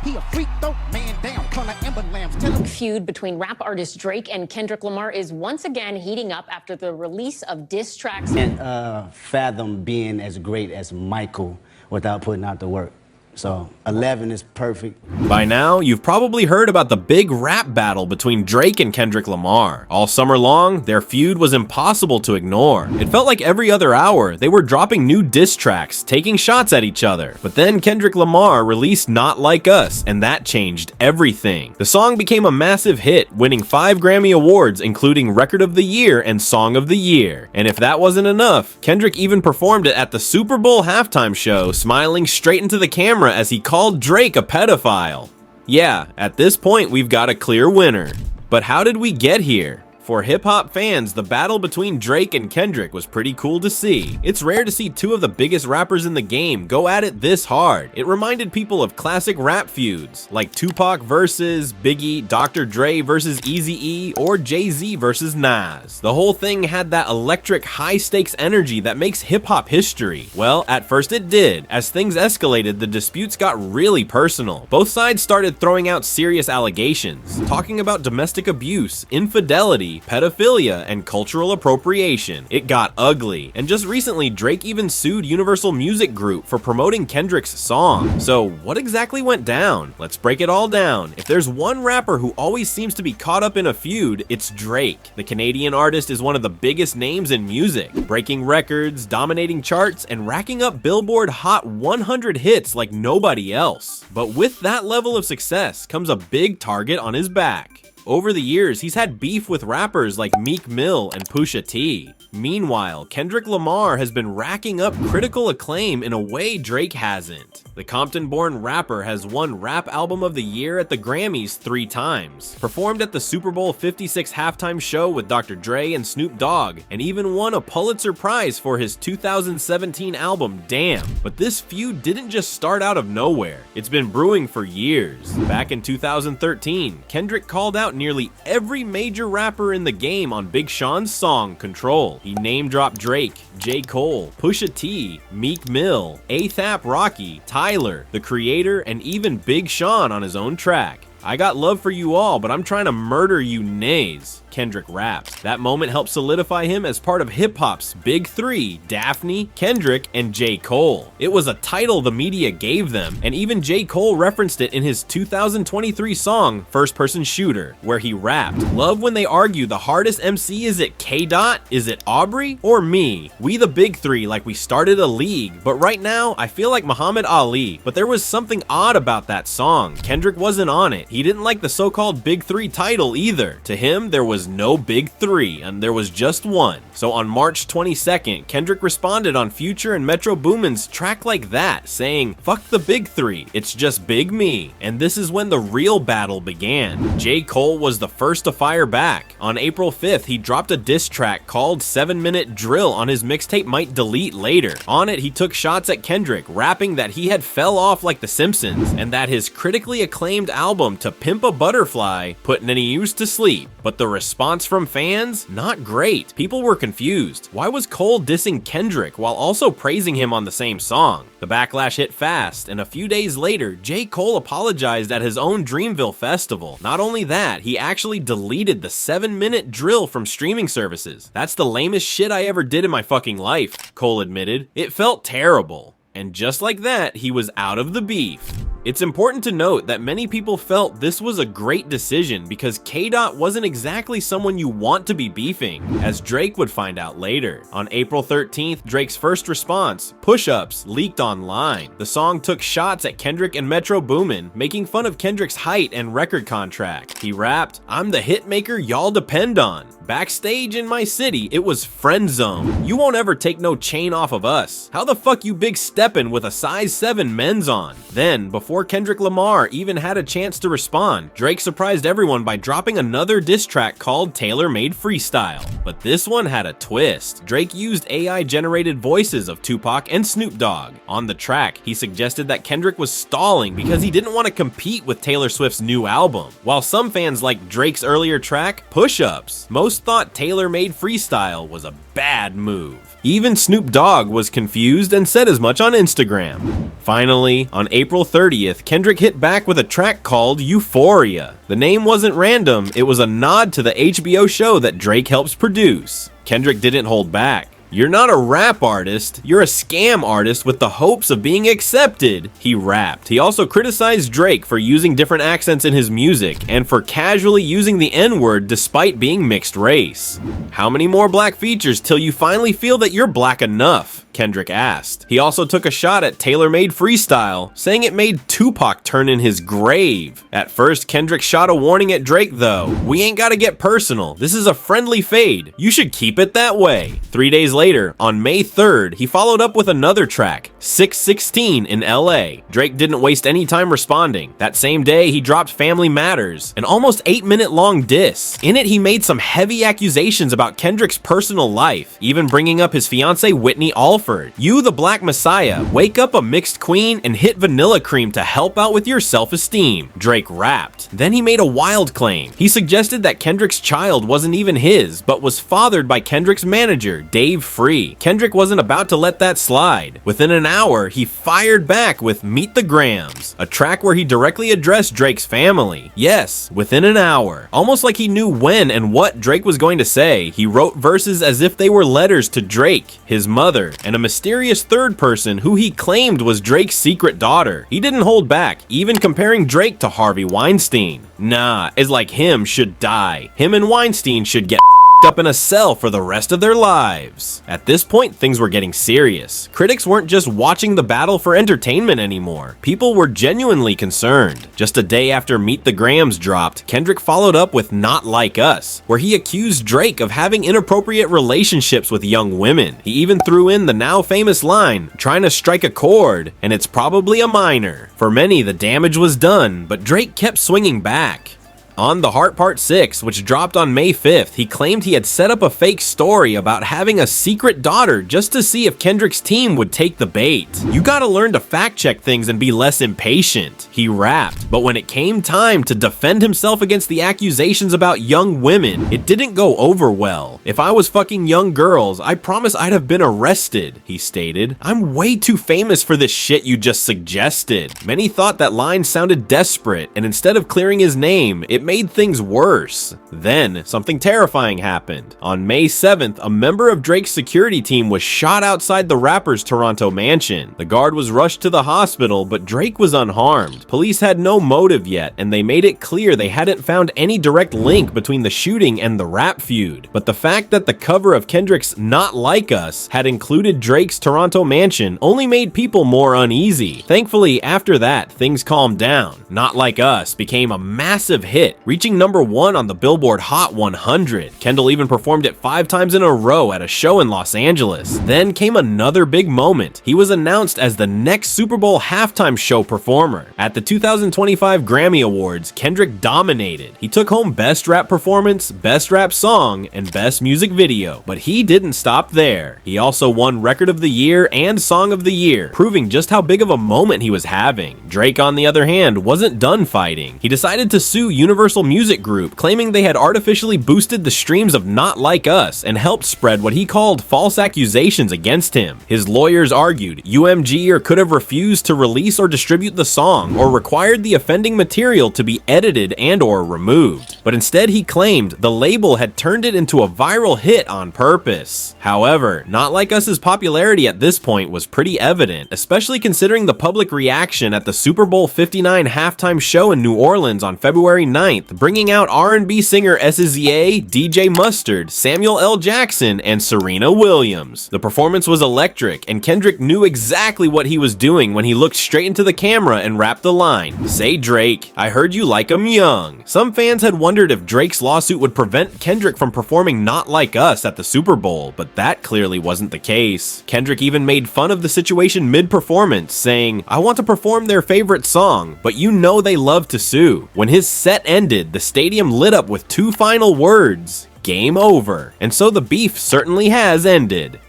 He a freak, though, man down, color amber lambs. Tell him. Feud between rap artist Drake and Kendrick Lamar is once again heating up after the release of diss tracks. Can't fathom being as great as Michael without putting out the work. So 11 is perfect. By now, you've probably heard about the big rap battle between Drake and Kendrick Lamar. All summer long, their feud was impossible to ignore. It felt like every other hour, they were dropping new diss tracks, taking shots at each other. But then Kendrick Lamar released Not Like Us, and that changed everything. The song became a massive hit, winning 5 Grammy Awards, including Record of the Year and Song of the Year. And if that wasn't enough, Kendrick even performed it at the Super Bowl halftime show, smiling straight into the camera as he called Drake a pedophile. Yeah, at this point we've got a clear winner. But how did we get here? For hip-hop fans, the battle between Drake and Kendrick was pretty cool to see. It's rare to see two of the biggest rappers in the game go at it this hard. It reminded people of classic rap feuds, like Tupac versus Biggie, Dr. Dre versus Eazy-E, or Jay-Z versus Nas. The whole thing had that electric, high-stakes energy that makes hip-hop history. Well, at first it did. As things escalated, the disputes got really personal. Both sides started throwing out serious allegations, talking about domestic abuse, infidelity, pedophilia, and cultural appropriation. It got ugly, and just recently Drake even sued Universal Music Group for promoting Kendrick's song. So what exactly went down? Let's break it all down. If there's one rapper who always seems to be caught up in a feud, it's Drake. The Canadian artist is one of the biggest names in music, breaking records, dominating charts, and racking up Billboard Hot 100 hits like nobody else. But with that level of success comes a big target on his back. Over the years, he's had beef with rappers like Meek Mill and Pusha T. Meanwhile, Kendrick Lamar has been racking up critical acclaim in a way Drake hasn't. The Compton-born rapper has won Rap Album of the Year at the Grammys 3 times, performed at the Super Bowl 56 halftime show with Dr. Dre and Snoop Dogg, and even won a Pulitzer Prize for his 2017 album Damn. But this feud didn't just start out of nowhere. It's been brewing for years. Back in 2013, Kendrick called out nearly every major rapper in the game on Big Sean's song Control. He name-dropped Drake, J. Cole, Pusha T, Meek Mill, A$AP Rocky, Tyler, The Creator, and even Big Sean on his own track. I got love for you all, but I'm trying to murder you nays, Kendrick rapped. That moment helped solidify him as part of hip-hop's Big Three: Daphne, Kendrick, and J. Cole. It was a title the media gave them, and even J. Cole referenced it in his 2023 song, First Person Shooter, where he rapped, "Love when they argue the hardest MC, is it K-Dot, is it Aubrey, or me? We the Big Three like we started a league, but right now, I feel like Muhammad Ali." But there was something odd about that song. Kendrick wasn't on it. He didn't like the so-called Big Three title either. To him, there was no Big Three, and there was just one. So on March 22nd, Kendrick responded on Future and Metro Boomin's Track Like That, saying, "Fuck the Big Three, it's just Big Me." And this is when the real battle began. J. Cole was the first to fire back. On April 5th, he dropped a diss track called 7-Minute Drill on his mixtape Might Delete Later. On it, he took shots at Kendrick, rapping that he had fell off like The Simpsons, and that his critically acclaimed album To Pimp a Butterfly put any use to sleep. But the response from fans? Not great. People were confused. Why was Cole dissing Kendrick while also praising him on the same song? The backlash hit fast, and a few days later, J. Cole apologized at his own Dreamville festival. Not only that, he actually deleted the 7-Minute Drill from streaming services. "That's the lamest shit I ever did in my fucking life," Cole admitted. "It felt terrible." And just like that, he was out of the beef. It's important to note that many people felt this was a great decision because K-Dot wasn't exactly someone you want to be beefing, as Drake would find out later. On April 13th, Drake's first response, Push-Ups, leaked online. The song took shots at Kendrick and Metro Boomin, making fun of Kendrick's height and record contract. He rapped, "I'm the hitmaker y'all depend on. Backstage in my city, it was friend zone. You won't ever take no chain off of us. How the fuck you big steppin' with a size 7 men's on?" Then, before Kendrick Lamar even had a chance to respond, Drake surprised everyone by dropping another diss track called Tailor-Made Freestyle. But this one had a twist. Drake used AI-generated voices of Tupac and Snoop Dogg. On the track, he suggested that Kendrick was stalling because he didn't want to compete with Taylor Swift's new album. While some fans liked Drake's earlier track, Push-Ups, most thought Tailor-Made Freestyle was a bad move. Even Snoop Dogg was confused and said as much on Instagram. Finally, on April 30th, Kendrick hit back with a track called Euphoria. The name wasn't random, it was a nod to the HBO show that Drake helps produce. Kendrick didn't hold back. "You're not a rap artist, you're a scam artist with the hopes of being accepted," he rapped. He also criticized Drake for using different accents in his music and for casually using the N-word despite being mixed race. "How many more black features till you finally feel that you're black enough?" Kendrick asked. He also took a shot at tailor-made Freestyle, saying it made Tupac turn in his grave. At first, Kendrick shot a warning at Drake though. "We ain't gotta get personal. This is a friendly fade. You should keep it that way." 3 days later, on May 3rd, he followed up with another track, 616 in LA. Drake didn't waste any time responding. That same day, he dropped Family Matters, an almost 8-minute long diss. In it, he made some heavy accusations about Kendrick's personal life, even bringing up his fiancée Whitney Alford. "You the Black Messiah, wake up a mixed queen and hit vanilla cream to help out with your self-esteem," Drake rapped. Then he made a wild claim. He suggested that Kendrick's child wasn't even his, but was fathered by Kendrick's manager, Dave Free. Kendrick wasn't about to let that slide. Within an hour, he fired back with Meet the Grams, a track where he directly addressed Drake's family. Yes, within an hour. Almost like he knew when and what Drake was going to say, he wrote verses as if they were letters to Drake, his mother, and a mysterious third person who he claimed was Drake's secret daughter. He didn't hold back, even comparing Drake to Harvey Weinstein. "Nah, is like him should die. Him and Weinstein should get up in a cell for the rest of their lives." At this point, things were getting serious. Critics weren't just watching the battle for entertainment anymore. People were genuinely concerned. Just a day after Meet the Grams dropped, Kendrick followed up with Not Like Us, where he accused Drake of having inappropriate relationships with young women. He even threw in the now famous line, "Trying to strike a chord, and it's probably a minor." For many, the damage was done, but Drake kept swinging back. On The Heart Part 6, which dropped on May 5th, he claimed he had set up a fake story about having a secret daughter just to see if Kendrick's team would take the bait. "You gotta learn to fact check things and be less impatient," he rapped. But when it came time to defend himself against the accusations about young women, it didn't go over well. "If I was fucking young girls, I promise I'd have been arrested," he stated. "I'm way too famous for this shit you just suggested." Many thought that line sounded desperate, and instead of clearing his name, it made things worse. Then, something terrifying happened. On May 7th, a member of Drake's security team was shot outside the rapper's Toronto mansion. The guard was rushed to the hospital, but Drake was unharmed. Police had no motive yet, and they made it clear they hadn't found any direct link between the shooting and the rap feud. But the fact that the cover of Kendrick's Not Like Us had included Drake's Toronto mansion only made people more uneasy. Thankfully, after that, things calmed down. Not Like Us became a massive hit, reaching #1 on the Billboard Hot 100. Kendall even performed it 5 times in a row at a show in Los Angeles. Then came another big moment. He was announced as the next Super Bowl halftime show performer. At the 2025 Grammy Awards, Kendrick dominated. He took home Best Rap Performance, Best Rap Song, and Best Music Video. But he didn't stop there. He also won Record of the Year and Song of the Year, proving just how big of a moment he was having. Drake, on the other hand, wasn't done fighting. He decided to sue Universal Music Group, claiming they had artificially boosted the streams of Not Like Us and helped spread what he called false accusations against him. His lawyers argued UMG could have refused to release or distribute the song, or required the offending material to be edited and/or removed. But instead, he claimed the label had turned it into a viral hit on purpose. However, Not Like Us's popularity at this point was pretty evident, especially considering the public reaction at the Super Bowl 59 halftime show in New Orleans on February 9th, bringing out R&B singer SZA, DJ Mustard, Samuel L. Jackson, and Serena Williams. The performance was electric, and Kendrick knew exactly what he was doing when he looked straight into the camera and rapped the line, "Say Drake, I heard you like 'em young." Some fans had wondered if Drake's lawsuit would prevent Kendrick from performing Not Like Us at the Super Bowl, but that clearly wasn't the case. Kendrick even made fun of the situation mid-performance, saying, "I want to perform their favorite song, but you know they love to sue." When his set ended, the stadium lit up with 2 final words, "Game over." And so the beef certainly has ended.